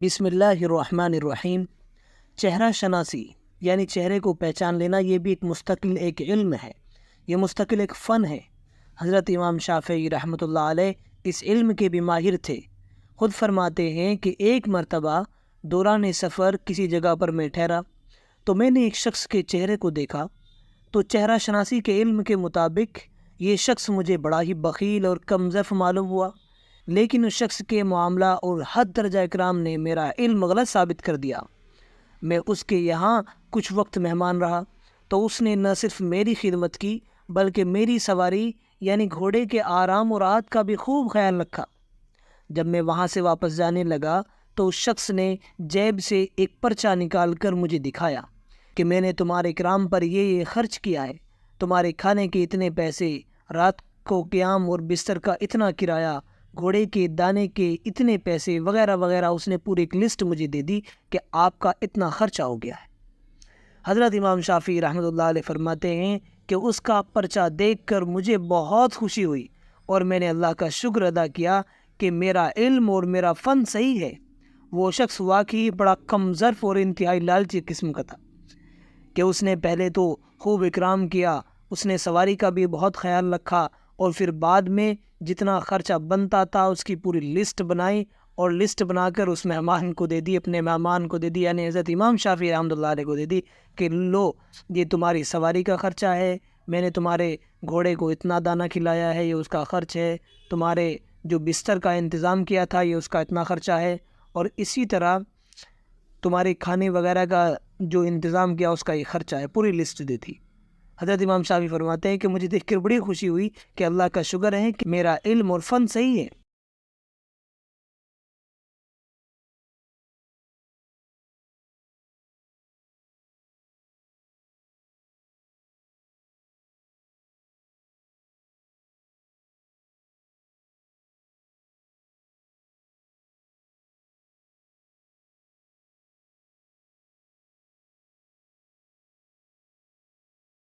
بسم اللہ الرحمن الرحیم۔ چہرہ شناسی یعنی چہرے کو پہچان لینا، یہ بھی مستقل ایک علم ہے، یہ مستقل ایک فن ہے۔ حضرت امام شافعی رحمۃ اللہ علیہ اس علم کے بھی ماہر تھے۔ خود فرماتے ہیں کہ ایک مرتبہ دوران سفر کسی جگہ پر میں ٹھہرا تو میں نے ایک شخص کے چہرے کو دیکھا تو چہرہ شناسی کے علم کے مطابق یہ شخص مجھے بڑا ہی بخیل اور کم ظرف معلوم ہوا، لیکن اس شخص کے معاملہ اور حد درجہ اکرام نے میرا علم غلط ثابت کر دیا۔ میں اس کے یہاں کچھ وقت مہمان رہا تو اس نے نہ صرف میری خدمت کی بلکہ میری سواری یعنی گھوڑے کے آرام اور راحت کا بھی خوب خیال رکھا۔ جب میں وہاں سے واپس جانے لگا تو اس شخص نے جیب سے ایک پرچہ نکال کر مجھے دکھایا کہ میں نے تمہارے اکرام پر یہ خرچ کیا ہے، تمہارے کھانے کے اتنے پیسے، رات کو قیام اور بستر کا اتنا کرایہ، گھوڑے کے دانے کے اتنے پیسے وغیرہ وغیرہ۔ اس نے پوری ایک لسٹ مجھے دے دی کہ آپ کا اتنا خرچہ ہو گیا ہے۔ حضرت امام شافعی رحمۃ اللہ علیہ فرماتے ہیں کہ اس کا پرچہ دیکھ کر مجھے بہت خوشی ہوئی اور میں نے اللہ کا شکر ادا کیا کہ میرا علم اور میرا فن صحیح ہے۔ وہ شخص واقعی بڑا کم ظرف اور انتہائی لالچی قسم کا تھا کہ اس نے پہلے تو خوب اکرام کیا، اس نے سواری کا بھی بہت خیال رکھا اور پھر بعد میں جتنا خرچہ بنتا تھا اس کی پوری لسٹ بنائی اور لسٹ بنا کر اس مہمان کو دے دی، اپنے مہمان کو دے دی، یعنی حضرت امام شافعی رحمۃ اللہ علیہ کو دے دی کہ لو، یہ تمہاری سواری کا خرچہ ہے، میں نے تمہارے گھوڑے کو اتنا دانہ کھلایا ہے، یہ اس کا خرچ ہے، تمہارے جو بستر کا انتظام کیا تھا یہ اس کا اتنا خرچہ ہے، اور اسی طرح تمہارے کھانے وغیرہ کا جو انتظام کیا اس کا یہ خرچہ ہے، پوری لسٹ دی تھی۔ حضرت امام شافعی فرماتے ہیں کہ مجھے دیکھ کر بڑی خوشی ہوئی کہ اللہ کا شکر ہے کہ میرا علم اور فن صحیح ہے۔